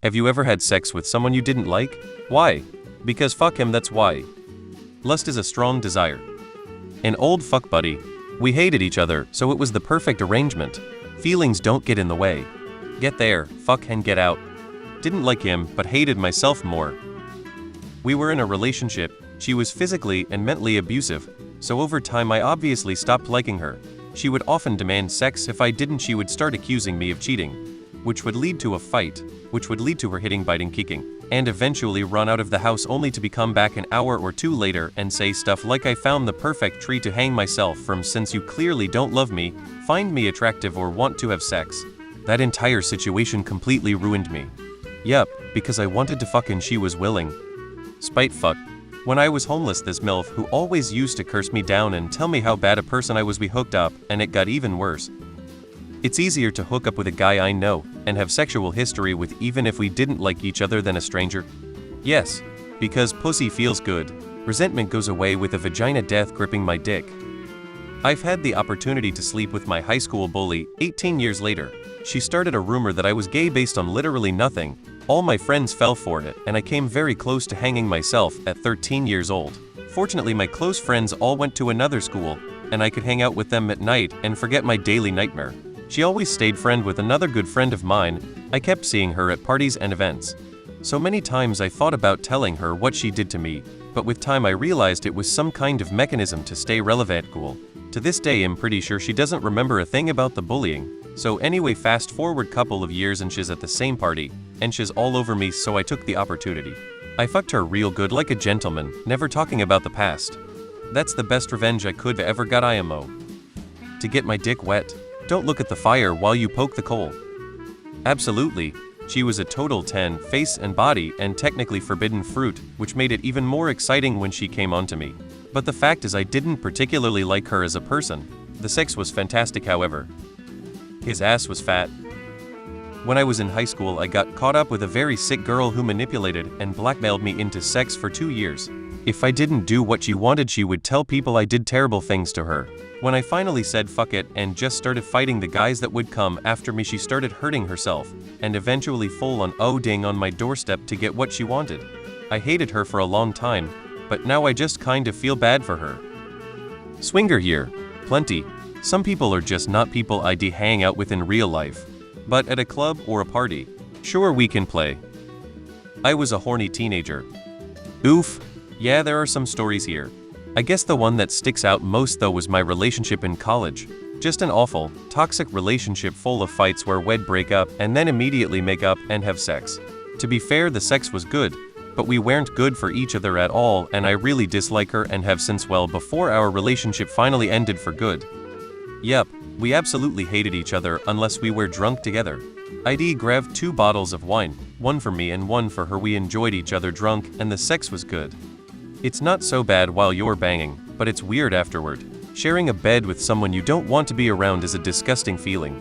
Have you ever had sex with someone you didn't like? Why? Because fuck him, that's why. Lust is a strong desire. An old fuck buddy. We hated each other, so it was the perfect arrangement. Feelings don't get in the way. Get there, fuck and get out. Didn't like him, but hated myself more. We were in a relationship. She was physically and mentally abusive, so over time I obviously stopped liking her. She would often demand sex. If I didn't, she would start accusing me of cheating, which would lead to a fight, which would lead to her hitting, biting, kicking, and eventually run out of the house only to come back an hour or two later and say stuff like, I found the perfect tree to hang myself from, since you clearly don't love me, find me attractive, or want to have sex. That entire situation completely ruined me. Yep, because I wanted to fuck and she was willing. Spite fuck. When I was homeless, this MILF who always used to curse me down and tell me how bad a person I was, we hooked up, and it got even worse. It's easier to hook up with a guy I know and have sexual history with, even if we didn't like each other, than a stranger. Yes, because pussy feels good. Resentment goes away with a vagina death gripping my dick. I've had the opportunity to sleep with my high school bully 18 years later. She started a rumor that I was gay based on literally nothing. All my friends fell for it, and I came very close to hanging myself at 13 years old. Fortunately, my close friends all went to another school, and I could hang out with them at night and forget my daily nightmare. She always stayed friend with another good friend of mine. I kept seeing her at parties and events. So many times I thought about telling her what she did to me, but with time I realized it was some kind of mechanism to stay relevant. Cool. To this day I'm pretty sure she doesn't remember a thing about the bullying. So anyway, fast forward couple of years and she's at the same party, and she's all over me, so I took the opportunity. I fucked her real good like a gentleman, never talking about the past. That's the best revenge I could have ever got, IMO. To get my dick wet. Don't look at the fire while you poke the coal. Absolutely. She was a total 10, face and body, and technically forbidden fruit, which made it even more exciting when she came onto me. But the fact is I didn't particularly like her as a person. The sex was fantastic, however. His ass was fat. When I was in high school, I got caught up with a very sick girl who manipulated and blackmailed me into sex for 2 years. If I didn't do what she wanted, she would tell people I did terrible things to her. When I finally said fuck it and just started fighting the guys that would come after me, she started hurting herself, and eventually full on ODing on my doorstep to get what she wanted. I hated her for a long time, but now I just kind of feel bad for her. Swinger here. Plenty. Some people are just not people I'd hang out with in real life. But at a club or a party, sure, we can play. I was a horny teenager. Oof. Yeah, there are some stories here. I guess the one that sticks out most though was my relationship in college. Just an awful, toxic relationship full of fights where we'd break up and then immediately make up and have sex. To be fair, the sex was good, but we weren't good for each other at all, and I really dislike her and have since, well, before our relationship finally ended for good. Yep, we absolutely hated each other unless we were drunk together. I'd grab 2 bottles of wine, one for me and one for her. We enjoyed each other drunk and the sex was good. It's not so bad while you're banging, but it's weird afterward. Sharing a bed with someone you don't want to be around is a disgusting feeling.